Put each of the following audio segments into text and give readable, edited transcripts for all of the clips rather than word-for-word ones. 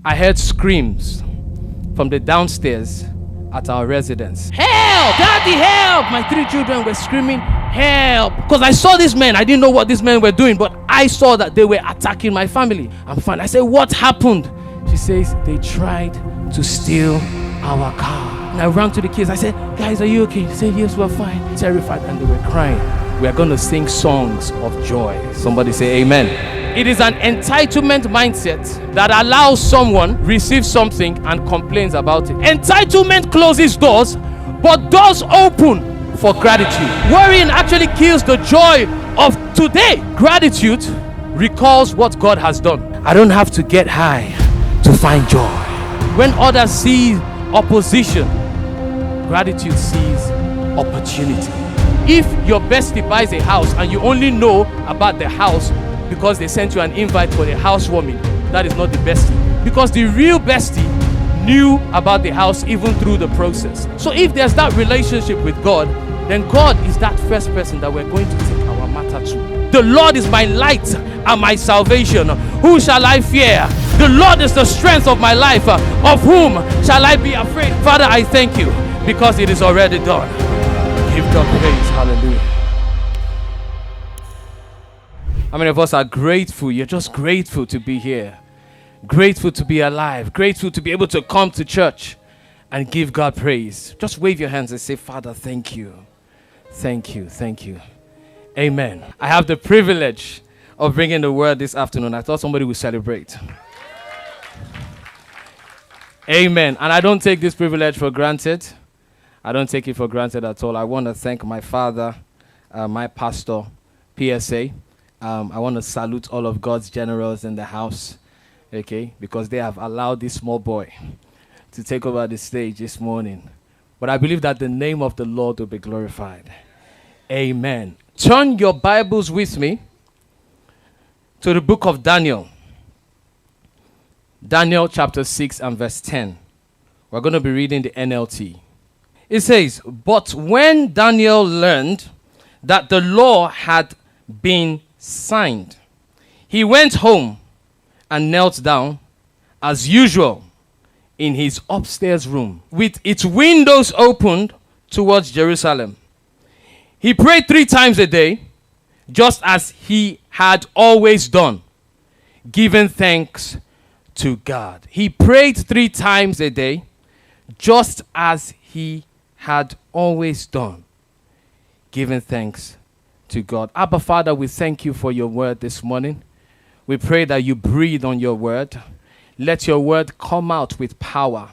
I heard screams from the downstairs at our residence. Help! Daddy, help! My 3 children were screaming, help! Because I saw these men. I didn't know what these men were doing, but I saw that they were attacking my family. I'm fine. I said, what happened? She says, they tried to steal our car. And I ran to the kids. I said, guys, are you okay? They said, yes, we're fine. Terrified, and they were crying. We are going to sing songs of joy. Somebody say amen. It is an entitlement mindset that allows someone receive something and complains about it. Entitlement closes doors, but doors open for gratitude. Worrying actually kills the joy of today. Gratitude recalls what God has done. I don't have to get high to find joy. When others see opposition, gratitude sees opportunity. If your bestie buys a house and you only know about the house because they sent you an invite for the housewarming, that is not the bestie. Because the real bestie knew about the house even through the process. So if there's that relationship with God, then God is that first person that we're going to take our matter to. The Lord is my light and my salvation. Who shall I fear? The Lord is the strength of my life. Of whom shall I be afraid? Father, I thank you because it is already done. Give God praise. Hallelujah. How many of us are grateful? You're just grateful to be here. Grateful to be alive. Grateful to be able to come to church and give God praise. Just wave your hands and say, Father, thank you. Thank you. Thank you. Amen. I have the privilege of bringing the word this afternoon. I thought somebody would celebrate. Amen. And I don't take this privilege for granted. I don't take it for granted at all. I want to thank my father, my pastor, PSA. I want to salute all of God's generals in the house, okay, because they have allowed this small boy to take over the stage this morning. But I believe that the name of the Lord will be glorified. Amen. Turn your Bibles with me to the book of Daniel. Daniel chapter 6 and verse 10. We're going to be reading the NLT. It says, but when Daniel learned that the law had been signed, he went home and knelt down as usual in his upstairs room with its windows opened towards Jerusalem. He prayed 3 times a day, just as he had always done, giving thanks to God. He prayed 3 times a day, just as he had always done, giving thanks to God. Abba, Father, we thank you for your word this morning. We pray that you breathe on your word. Let your word come out with power.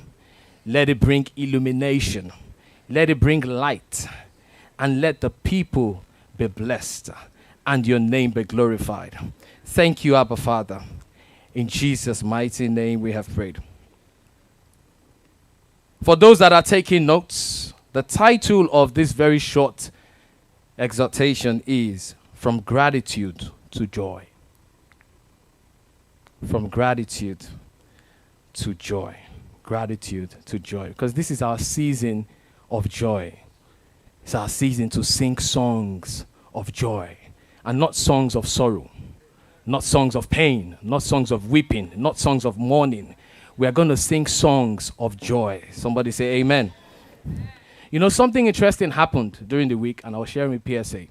Let it bring illumination. Let it bring light. And let the people be blessed and your name be glorified. Thank you, Abba, Father. In Jesus' mighty name we have prayed. For those that are taking notes, the title of this very short exhortation is From Gratitude to Joy. From gratitude to joy. Gratitude to joy. Because this is our season of joy. It's our season to sing songs of joy and not songs of sorrow, not songs of pain, not songs of weeping, not songs of mourning. We are going to sing songs of joy. Somebody say amen. You know, something interesting happened during the week, and I was sharing with PSA.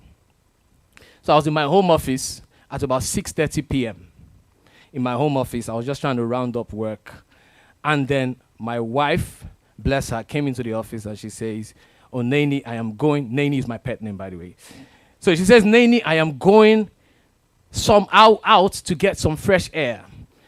So I was in my home office at about 6:30 p.m. In my home office, I was just trying to round up work. And then my wife, bless her, came into the office and she says, oh, Nani, I am going. Nani is my pet name, by the way. So she says, Nani, I am going out to get some fresh air.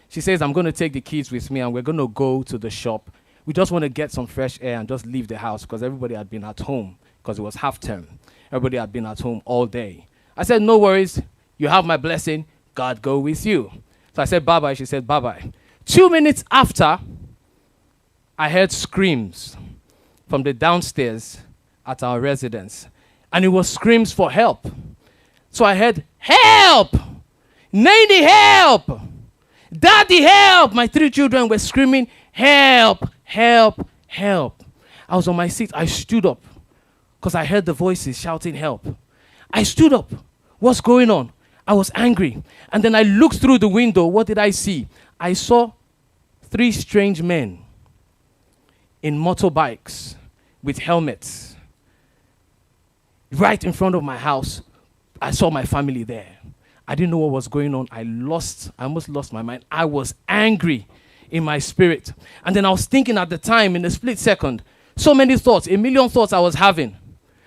She says, I'm going to take the kids with me and we're going to go to the shop. We just want to get some fresh air and just leave the house because everybody had been at home because it was half term. Everybody had been at home all day. I said, no worries. You have my blessing. God go with you. So I said, bye-bye. She said, bye-bye. 2 minutes after, I heard screams from the downstairs at our residence. And it was screams for help. So I heard, help! Nani, help! Daddy, help! My 3 children were screaming, help, help, help. I was on my seat. I stood up because I heard the voices shouting help. I stood up. What's going on? I was angry. And then I looked through the window. What did I see? I saw 3 strange men in motorbikes with helmets right in front of my house. I saw my family there. I didn't know what was going on. I almost lost my mind. I was angry in my spirit. And then I was thinking at the time, in a split second, so many thoughts, a million thoughts I was having.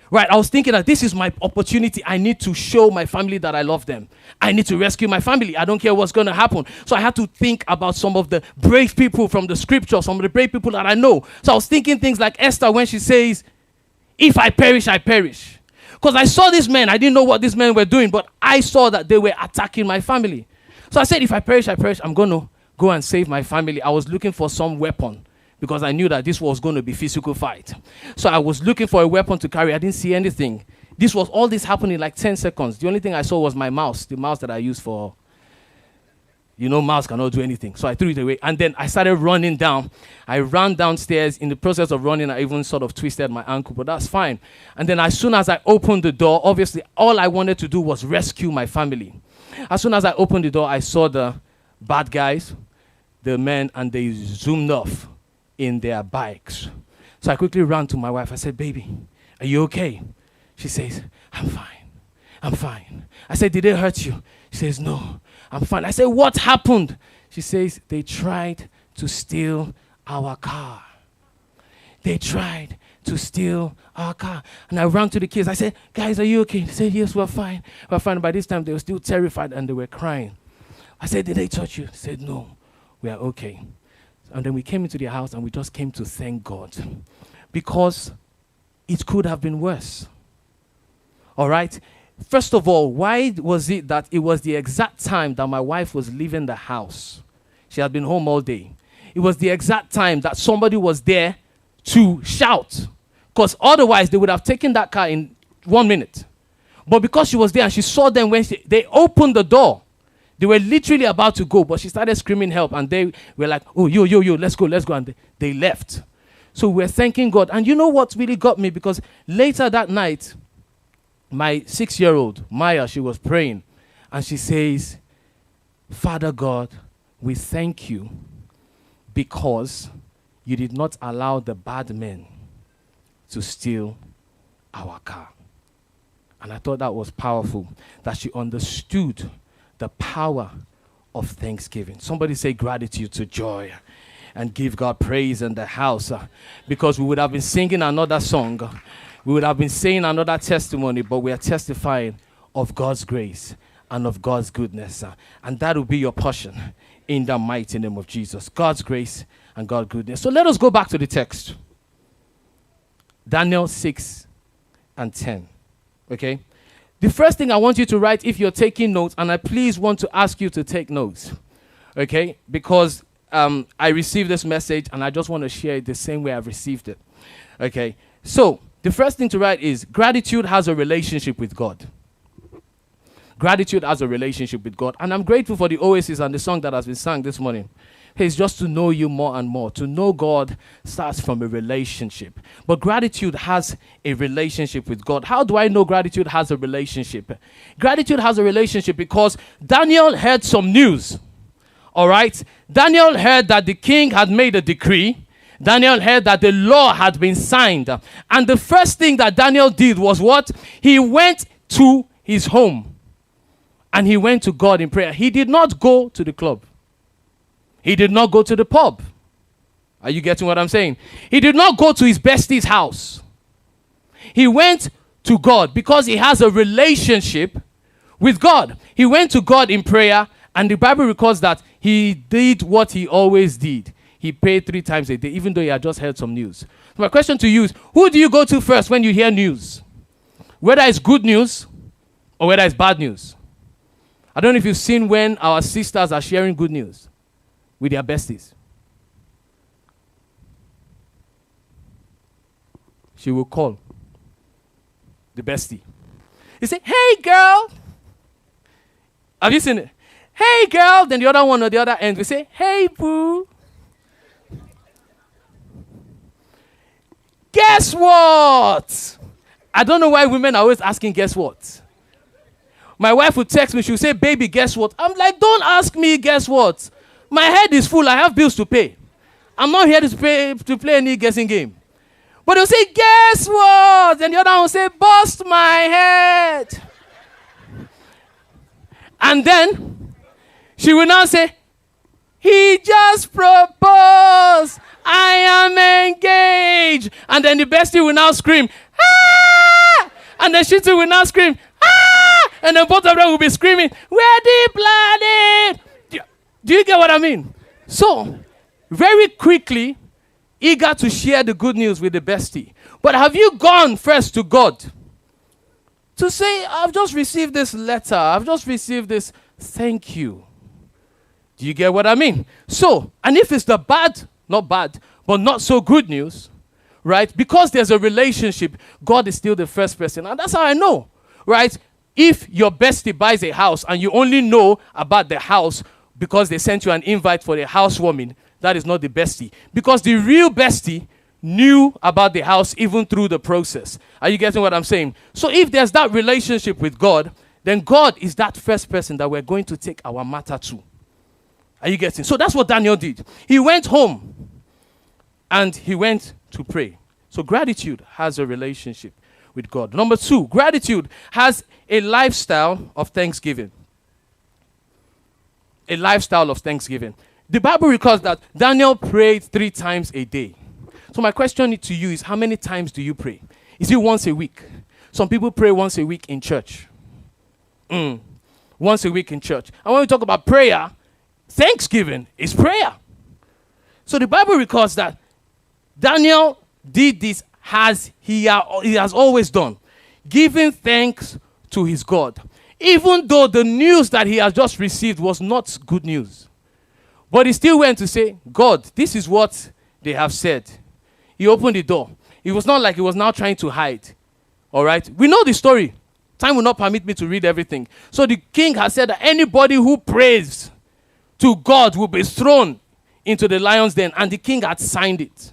Right, I was thinking that this is my opportunity. I need to show my family that I love them. I need to rescue my family. I don't care what's going to happen. So I had to think about some of the brave people from the scripture, some of the brave people that I know. So I was thinking things like Esther when she says, if I perish, I perish. Because I saw these men. I didn't know what these men were doing, but I saw that they were attacking my family. So I said, if I perish, I perish. I'm going to go and save my family. I was looking for some weapon, because I knew that this was going to be physical fight. So I was looking for a weapon to carry. I didn't see anything. All this happened in like 10 seconds. The only thing I saw was my mouse, the mouse that I use for, mouse cannot do anything. So I threw it away. And then I started running down. I ran downstairs. In the process of running, I even sort of twisted my ankle, but that's fine. And then as soon as I opened the door, obviously all I wanted to do was rescue my family. As soon as I opened the door, I saw the bad guys, the men, and they zoomed off in their bikes. So I quickly ran to my wife. I said, baby, are you okay? She says, I'm fine. I said, did they hurt you? She says, no, I'm fine. I said, what happened? She says, they tried to steal our car. They tried to steal our car. And I ran to the kids. I said, guys, are you okay? They said, yes, we're fine. We're fine. By this time, they were still terrified and they were crying. I said, did they touch you? They said, no, we are okay. And then we came into their house and we just came to thank God, because it could have been worse. All right? First of all, why was it that it was the exact time that my wife was leaving the house? She had been home all day. It was the exact time that somebody was there to shout, because otherwise they would have taken that car in 1 minute. But because she was there and she saw them when they opened the door, they were literally about to go, but she started screaming help, and they were like, oh, yo, let's go. And they left. So we're thanking God. And you know what really got me? Because later that night, my 6-year-old, Maya, she was praying, and she says, Father God, we thank you because you did not allow the bad men to steal our car. And I thought that was powerful, that she understood the power of thanksgiving. Somebody say gratitude to joy, and give God praise in the house, because we would have been singing another song. We would have been saying another testimony, but we are testifying of God's grace and of God's goodness. And that will be your portion in the mighty name of Jesus. God's grace and God's goodness. So let us go back to the text. Daniel 6 and 10. Okay? The first thing I want you to write, if you're taking notes, and I please want to ask you to take notes, okay? Because I received this message, and I just want to share it the same way I've received it, okay? So the first thing to write is gratitude has a relationship with God. Gratitude has a relationship with God. And I'm grateful for the oasis and the song that has been sung this morning. It's just to know you more and more. To know God starts from a relationship. But gratitude has a relationship with God. How do I know gratitude has a relationship? Gratitude has a relationship because Daniel heard some news. All right? Daniel heard that the king had made a decree. Daniel heard that the law had been signed. And the first thing that Daniel did was what? He went to his home. And he went to God in prayer. He did not go to the club. He did not go to the pub. Are you getting what I'm saying? He did not go to his bestie's house. He went to God because he has a relationship with God. He went to God in prayer, and the Bible records that he did what he always did. He prayed 3 times a day, even though he had just heard some news. So my question to you is, who do you go to first when you hear news? Whether it's good news or whether it's bad news. I don't know if you've seen when our sisters are sharing good news with their besties. She will call the bestie. They say, hey, girl. Have you seen it? Hey, girl. Then the other one on the other end will say, hey, boo. Guess what? I don't know why women are always asking guess what. My wife would text me. She would say, baby, guess what? I'm like, don't ask me guess what. My head is full. I have bills to pay. I'm not here to play any guessing game. But they'll say, guess what? And the other one will say, bust my head. And then she will now say, he just proposed. I am engaged. And then the bestie will now scream, ah! And then she too will now scream, ah! And then both of them will be screaming, wedding planning. Do you get what I mean? So, very quickly, eager to share the good news with the bestie. But have you gone first to God to say, I've just received this letter. I've just received this thank you. Do you get what I mean? So, and if it's the bad, not bad, but not so good news, right? Because there's a relationship, God is still the first person. And that's how I know, right? If your bestie buys a house and you only know about the house because they sent you an invite for the housewarming, that is not the bestie. Because the real bestie knew about the house even through the process. Are you getting what I'm saying? So if there's that relationship with God, then God is that first person that we're going to take our matter to. Are you getting? So that's what Daniel did. He went home and he went to pray. So gratitude has a relationship with God. Number 2, gratitude has a lifestyle of thanksgiving. A lifestyle of thanksgiving. The Bible records that Daniel prayed 3 times a day. So my question to you is, how many times do you pray? Is it once a week? Some people pray once a week in church. Once a week in church. And when we talk about prayer, thanksgiving is prayer. So the Bible records that Daniel did this as he has always done, giving thanks to his God, even though the news that he has just received was not good news. But he still went to say, God, this is what they have said. He opened the door. It was not like he was now trying to hide. All right? We know the story. Time will not permit me to read everything. So the king has said that anybody who prays to God will be thrown into the lion's den. And the king had signed it.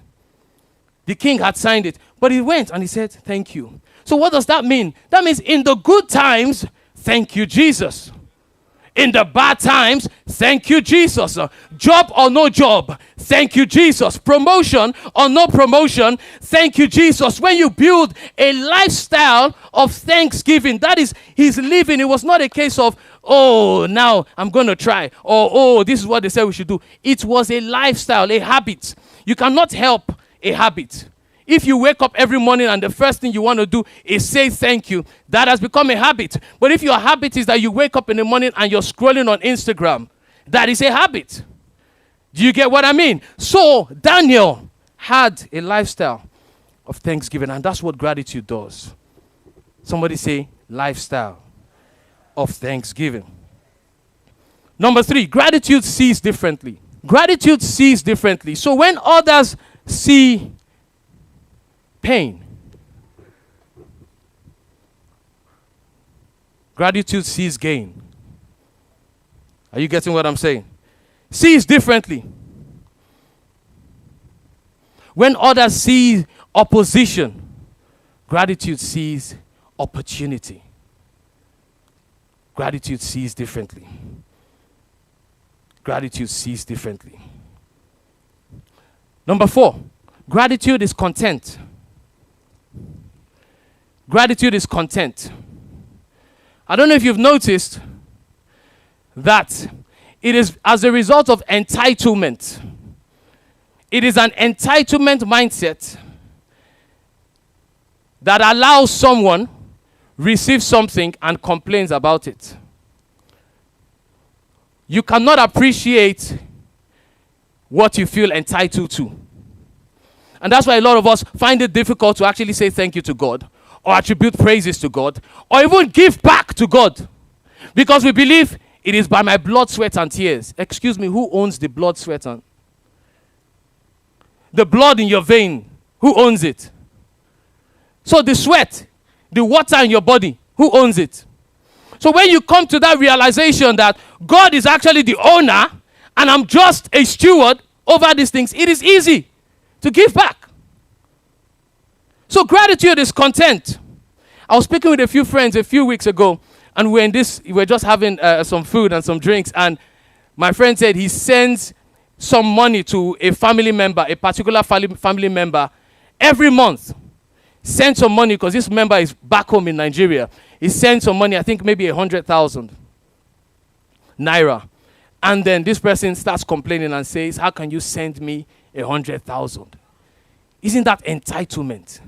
The king had signed it. But he went and he said, thank you. So what does that mean? That means in the good times, thank you, Jesus. In the bad times, thank you, Jesus. Job or no job, thank you, Jesus. Promotion or no promotion, thank you, Jesus. When you build a lifestyle of thanksgiving, that is his living. It was not a case of, oh, now I'm going to try. Or, oh, this is what they said we should do. It was a lifestyle, a habit. You cannot help a habit. If you wake up every morning and the first thing you want to do is say thank you, that has become a habit. But if your habit is that you wake up in the morning and you're scrolling on Instagram, that is a habit. Do you get what I mean? So Daniel had a lifestyle of thanksgiving, and that's what gratitude does. Somebody say lifestyle of thanksgiving. Number 3, gratitude sees differently. Gratitude sees differently. So when others see pain, gratitude sees gain. Are you getting what I'm saying? Sees differently. When others see opposition, gratitude sees opportunity. Gratitude sees differently. Gratitude sees differently. Number 4, gratitude is content. Gratitude is content. I don't know if you've noticed that it is as a result of entitlement. It is an entitlement mindset that allows someone receive something and complains about it. You cannot appreciate what you feel entitled to. And that's why a lot of us find it difficult to actually say thank you to God, or attribute praises to God, or even give back to God. Because we believe it is by my blood, sweat, and tears. Excuse me, who owns the blood, sweat, and the blood in your vein? Who owns it? So the sweat, the water in your body, who owns it? So when you come to that realization that God is actually the owner and I'm just a steward over these things, it is easy to give back. So gratitude is content. I was speaking with a few friends a few weeks ago, and we were just having some food and some drinks, and my friend said he sends some money to a family member, a particular family member, every month. Send some money because this member is back home in Nigeria. He sends some money, I think maybe 100,000 naira. And then this person starts complaining and says, how can you send me 100,000? Isn't that entitlement?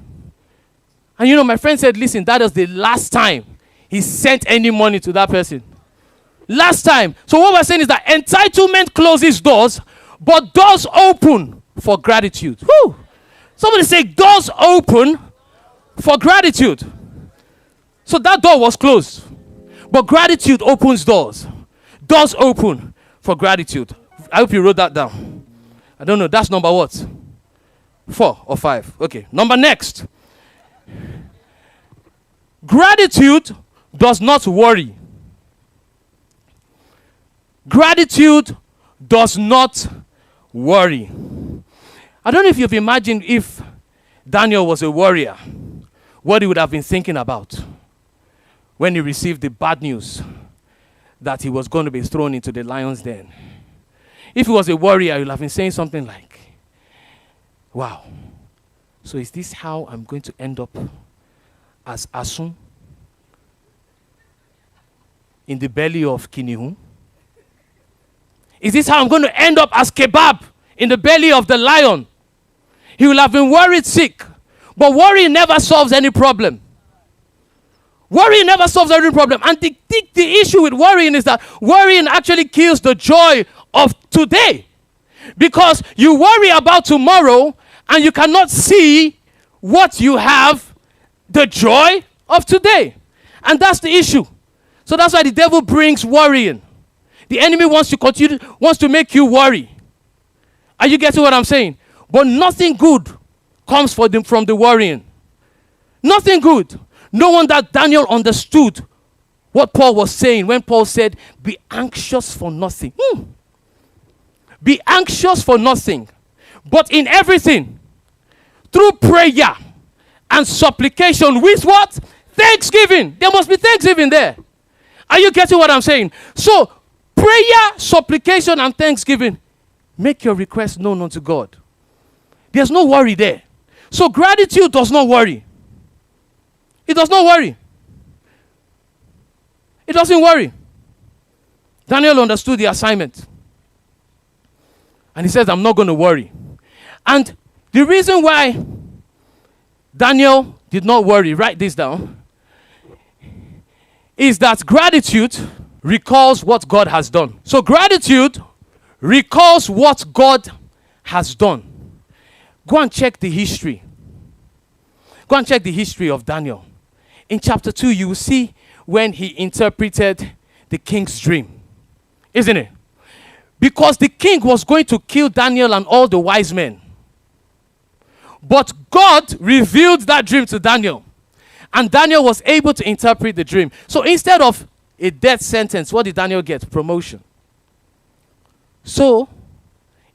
And you know, my friend said, listen, that was the last time he sent any money to that person. Last time. So what we're saying is that entitlement closes doors, but doors open for gratitude. Woo! Somebody say, doors open for gratitude. So that door was closed, but gratitude opens doors. Doors open for gratitude. I hope you wrote that down. I don't know. That's number what? 4 or 5. Okay. Number next. Gratitude does not worry. Gratitude does not worry. I don't know if you've imagined if Daniel was a warrior, what he would have been thinking about when he received the bad news that he was going to be thrown into the lion's den. If he was a warrior, he would have been saying something like, wow, so is this how I'm going to end up as Asun in the belly of Kinihu? Is this how I'm going to end up as Kebab in the belly of the lion? He will have been worried sick. But worry never solves any problem. Worry never solves any problem. And the issue with worrying is that worrying actually kills the joy of today. Because you worry about tomorrow and you cannot see what you have, the joy of today. And that's the issue. So that's why the devil brings worrying. The enemy wants to make you worry. Are you getting what I'm saying? But nothing good comes from the worrying. Nothing good. No wonder Daniel understood what Paul was saying when Paul said, be anxious for nothing. Be anxious for nothing. But in everything, through prayer and supplication, with what? Thanksgiving. There must be thanksgiving there. Are you getting what I'm saying? So, prayer, supplication, and thanksgiving. Make your request known unto God. There's no worry there. So gratitude does not worry. It does not worry. It doesn't worry. Daniel understood the assignment. And he says, I'm not going to worry. And the reason why Daniel did not worry, write this down, is that gratitude recalls what God has done. So gratitude recalls what God has done. Go and check the history. Go and check the history of Daniel. In chapter 2, you will see when he interpreted the king's dream. Isn't it? Because the king was going to kill Daniel and all the wise men. But God revealed that dream to Daniel. And Daniel was able to interpret the dream. So instead of a death sentence, what did Daniel get? Promotion. So,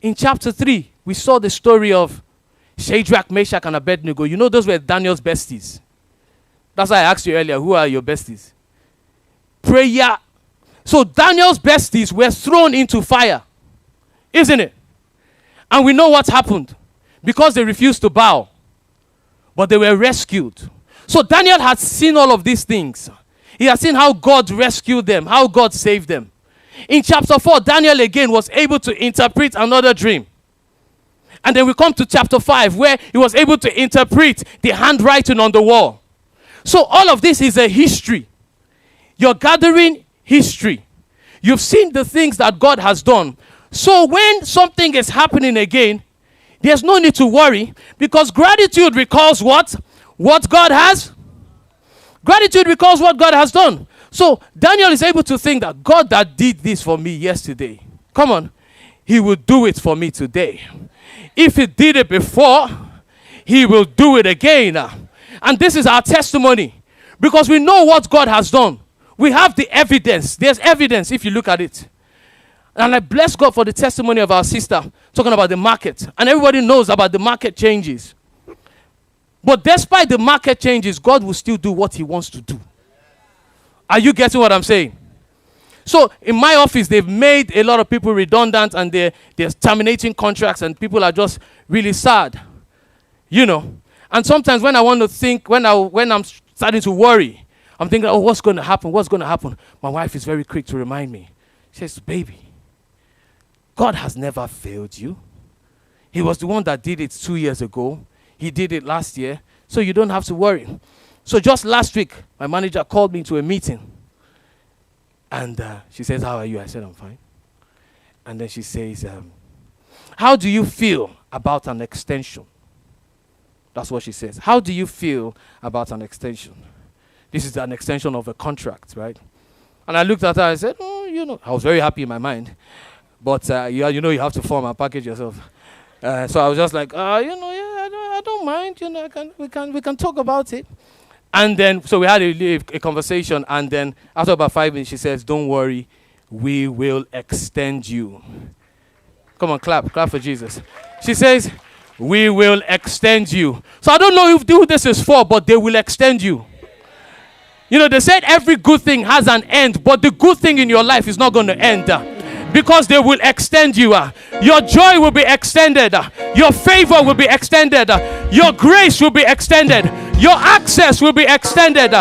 in chapter 3, we saw the story of Shadrach, Meshach, and Abednego. You know those were Daniel's besties. That's why I asked you earlier, who are your besties? Prayer. So Daniel's besties were thrown into fire. Isn't it? And we know what happened. Because they refused to bow. But they were rescued. So Daniel had seen all of these things. He had seen how God rescued them, how God saved them. In chapter 4, Daniel again was able to interpret another dream. And then we come to chapter 5 where he was able to interpret the handwriting on the wall. So all of this is a history. You're gathering history. You've seen the things that God has done. So when something is happening again, there's no need to worry because gratitude recalls what? What God has. Gratitude recalls what God has done. So Daniel is able to think that God that did this for me yesterday, come on, he will do it for me today. If he did it before, he will do it again. And this is our testimony because we know what God has done. We have the evidence. There's evidence if you look at it. And I bless God for the testimony of our sister talking about the market. And everybody knows about the market changes. But despite the market changes, God will still do what he wants to do. Are you getting what I'm saying? So in my office, they've made a lot of people redundant, and they're terminating contracts, and people are just really sad, you know. And sometimes when I want to think, when I'm starting to worry, I'm thinking, oh, what's going to happen? What's going to happen? My wife is very quick to remind me. She says, baby, God has never failed you. He was the one that did it 2 years ago. He did it last year. So you don't have to worry. So just last week, my manager called me to a meeting. And she says, how are you? I said, I'm fine. And then she says, how do you feel about an extension? That's what she says. How do you feel about an extension? This is an extension of a contract, right? And I looked at her and I said, oh, you know, I was very happy in my mind. But, you know, you have to form and package yourself. So I was just like, I don't mind. You know, we can talk about it. And then, so we had a conversation. And then after about 5 minutes, she says, don't worry, we will extend you. Come on, clap for Jesus. She says, we will extend you. So I don't know who this is for, but they will extend you. You know, they said every good thing has an end, but the good thing in your life is not going to end. Because they will extend you. Your joy will be extended. Your favor will be extended. Your grace will be extended. Your access will be extended.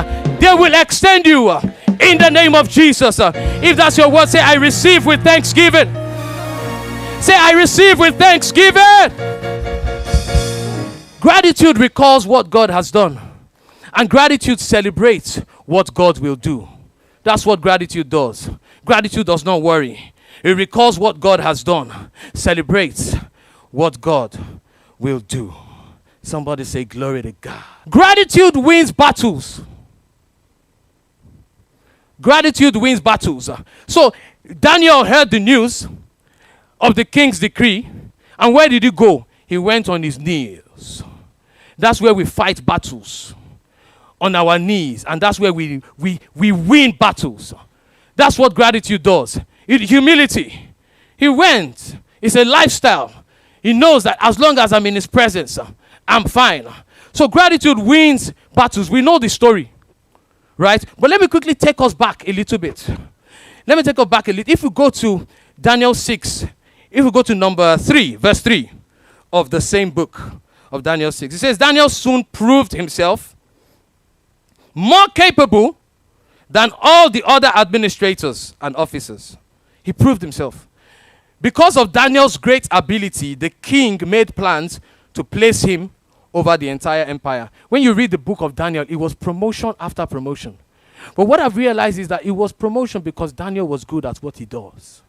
They will extend you in the name of Jesus. If that's your word, say, I receive with thanksgiving. Say, I receive with thanksgiving. Gratitude recalls what God has done. And gratitude celebrates what God will do. That's what gratitude does. Gratitude does not worry. It recalls what God has done. Celebrates what God will do. Somebody say, glory to God. Gratitude wins battles. Gratitude wins battles. So Daniel heard the news of the king's decree. And where did he go? He went on his knees. That's where we fight battles. On our knees. And that's where we win battles. That's what gratitude does. Humility. He went. It's a lifestyle. He knows that as long as I'm in his presence, I'm fine. So gratitude wins battles. We know the story. Right? But let me quickly take us back a little bit. Let me take us back a little. If we go to Daniel 6, if we go to number 3, verse 3 of the same book of Daniel 6. It says, Daniel soon proved himself more capable than all the other administrators and officers. He proved himself. Because of Daniel's great ability, the king made plans to place him over the entire empire. When you read the book of Daniel, it was promotion after promotion. But what I've realized is that it was promotion because Daniel was good at what he does.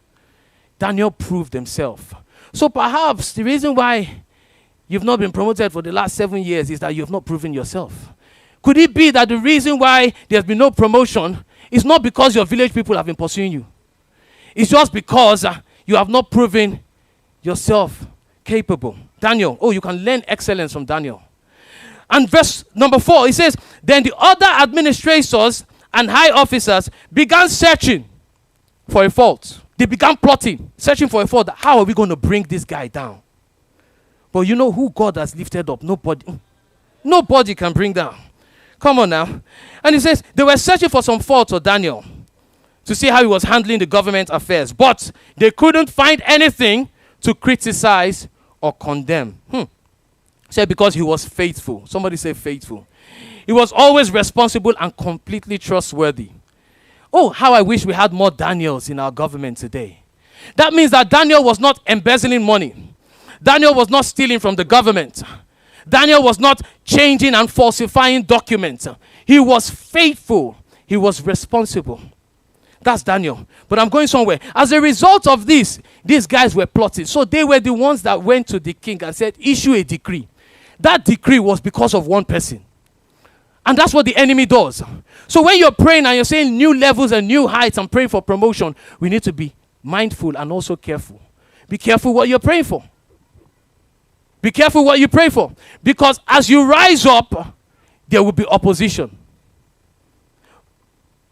Daniel proved himself. So perhaps the reason why you've not been promoted for the last 7 years is that you've not proven yourself. Could it be that the reason why there's been no promotion is not because your village people have been pursuing you? It's just because you have not proven yourself capable. Daniel, you can learn excellence from Daniel. And verse number 4, it says, then the other administrators and high officers began searching for a fault. They began plotting, searching for a fault. How are we going to bring this guy down? But you know who God has lifted up? Nobody can bring down. Come on now. And it says, they were searching for some fault of Daniel to see how he was handling the government affairs. But they couldn't find anything to criticize or condemn. Said because he was faithful. Somebody say faithful. He was always responsible and completely trustworthy. Oh, how I wish we had more Daniels in our government today. That means that Daniel was not embezzling money. Daniel was not stealing from the government. Daniel was not changing and falsifying documents. He was faithful. He was responsible. That's Daniel. But I'm going somewhere. As a result of this, these guys were plotting. So they were the ones that went to the king and said, issue a decree. That decree was because of one person. And that's what the enemy does. So when you're praying and you're saying new levels and new heights and praying for promotion, we need to be mindful and also careful. Be careful what you're praying for. Be careful what you pray for. Because as you rise up, there will be opposition.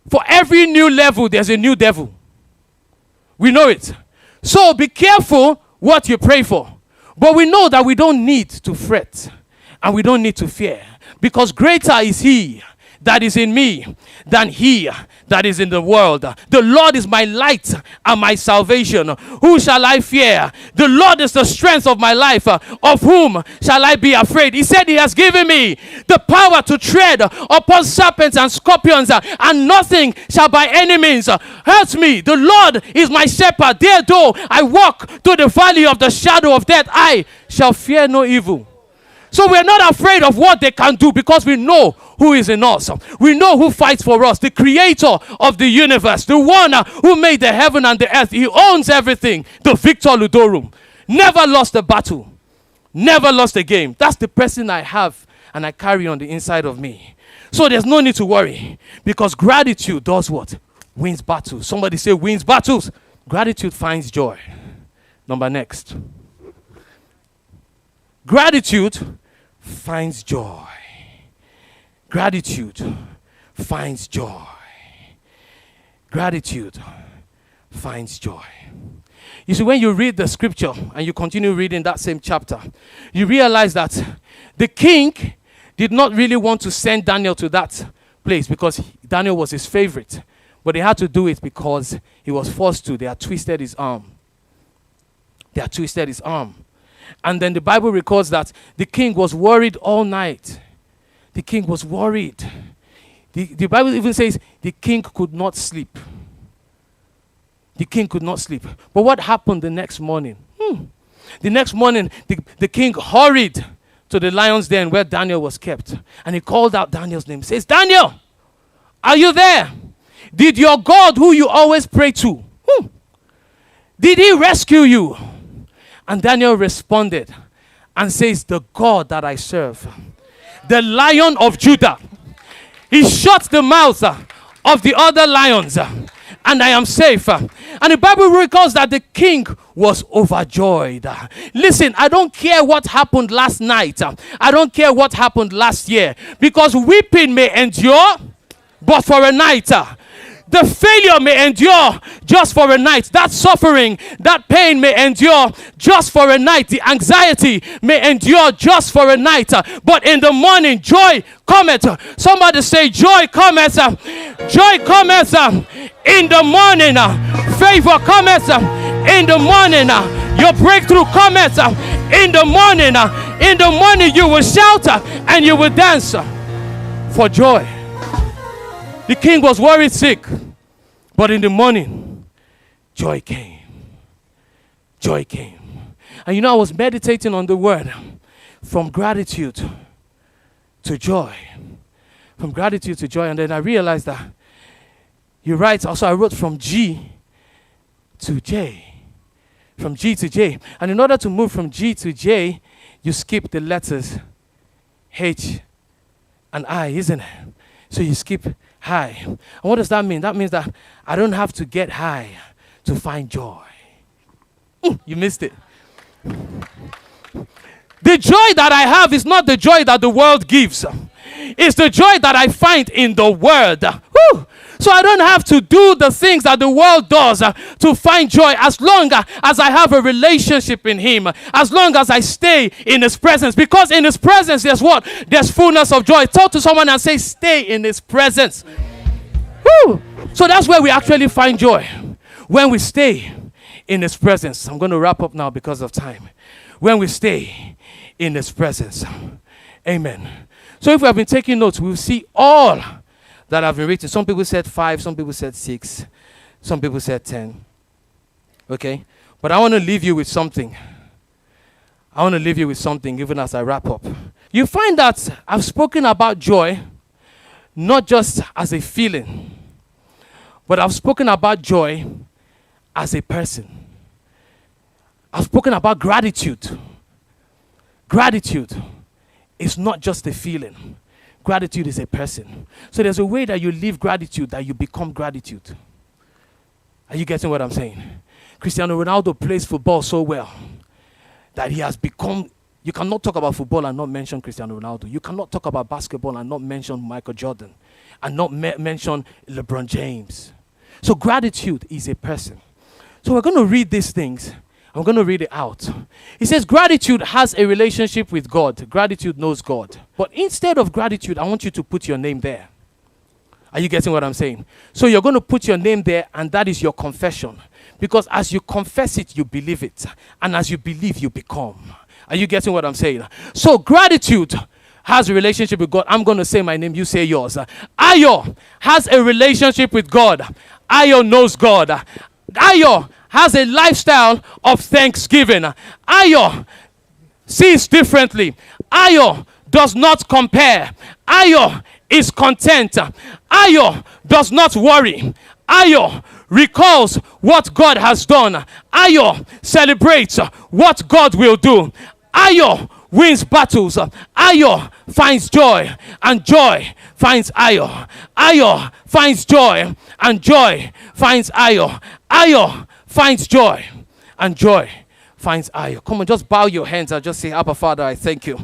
For every new level, there's a new devil. We know it. So be careful what you pray for. But we know that we don't need to fret. And we don't need to fear. Because greater is he that is in me than he that is in the world. The Lord is my light and my salvation. Who shall I fear? The Lord is the strength of my life. Of whom shall I be afraid? He said he has given me the power to tread upon serpents and scorpions, and nothing shall by any means hurt me. The Lord is my shepherd. There though I walk through the valley of the shadow of death, I shall fear no evil. So we're not afraid of what they can do because we know who is in us. We know who fights for us, the creator of the universe, the one who made the heaven and the earth. He owns everything. The Victor Ludorum. Never lost a battle. Never lost a game. That's the person I have and I carry on the inside of me. So there's no need to worry because gratitude does what? Wins battles. Somebody say wins battles. Gratitude finds joy. Number next. Gratitude finds joy. Gratitude finds joy. Gratitude finds joy. You see, when you read the scripture and you continue reading that same chapter, you realize that the king did not really want to send Daniel to that place because Daniel was his favorite. But they had to do it because he was forced to. They had twisted his arm. And then the Bible records that the king was worried all night. The king was worried. The Bible even says the king could not sleep. The king could not sleep. But what happened the next morning? The next morning, the king hurried to the lion's den where Daniel was kept. And he called out Daniel's name. He says, Daniel, are you there? Did your God, who you always pray to, did he rescue you? And Daniel responded and says, the God that I serve, the Lion of Judah, he shut the mouths of the other lions, and I am safe. And the Bible records that the king was overjoyed. Listen, I don't care what happened last night. I don't care what happened last year, because weeping may endure, but for a night. The failure may endure just for a night. That suffering, that pain may endure just for a night. The anxiety may endure just for a night. But in the morning, joy cometh. Somebody say, joy cometh. Joy cometh in the morning. Favor cometh in the morning. Your breakthrough cometh in the morning. In the morning, you will shout and you will dance for joy. The king was worried sick, but in the morning, joy came. Joy came. And you know, I was meditating on the word from gratitude to joy. From gratitude to joy. And then I realized that you're right. Also, I wrote from G to J. From G to J. And in order to move from G to J, you skip the letters H and I, isn't it? So you skip high. And what does that mean? That means that I don't have to get high to find joy. You missed it. The joy that I have is not the joy that the world gives. It's the joy that I find in the word. Woo! So I don't have to do the things that the world does to find joy, as long as I have a relationship in him, as long as I stay in his presence. Because in his presence, there's what? There's fullness of joy. Talk to someone and say, stay in his presence. Woo! So that's where we actually find joy, when we stay in his presence. I'm going to wrap up now because of time. When we stay in his presence. Amen. So if we have been taking notes, we'll see all that have been written. Some people said 5, some people said 6, some people said 10. Okay? But I want to leave you with something. I want to leave you with something even as I wrap up. You find that I've spoken about joy not just as a feeling, but I've spoken about joy as a person. I've spoken about gratitude. Gratitude is not just a feeling. Gratitude is a person. So there's a way that you live gratitude that you become gratitude. Are you getting what I'm saying? Cristiano Ronaldo plays football so well that he has become... You cannot talk about football and not mention Cristiano Ronaldo. You cannot talk about basketball and not mention Michael Jordan and not mention LeBron James. So gratitude is a person. So we're going to read these things. I'm going to read it out. It says gratitude has a relationship with God. Gratitude knows God. But instead of gratitude, I want you to put your name there. Are you getting what I'm saying? So you're going to put your name there, and that is your confession. Because as you confess it, you believe it. And as you believe, you become. Are you getting what I'm saying? So gratitude has a relationship with God. I'm going to say my name, you say yours. Ayo has a relationship with God. Ayo knows God. Ayo has a lifestyle of thanksgiving. Ayo sees differently. Ayo does not compare. Ayo is content. Ayo does not worry. Ayo recalls what God has done. Ayo celebrates what God will do. Ayo wins battles. Ayo finds joy, and joy finds Ayo. Ayo finds joy, and joy finds Ayo. Ayo finds joy, and joy finds Ayo. Come on, just bow your hands and just say, Abba Father, I thank you.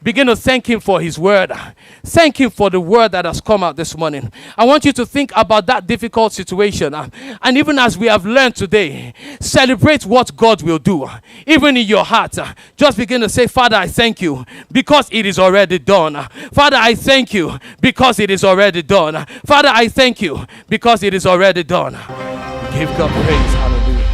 Begin to thank him for his word. Thank him for the word that has come out this morning. I want you to think about that difficult situation. And even as we have learned today, celebrate what God will do. Even in your heart, just begin to say, Father, I thank you because it is already done. Father, I thank you because it is already done. Father, I thank you because it is already done. Give God praise. Hallelujah.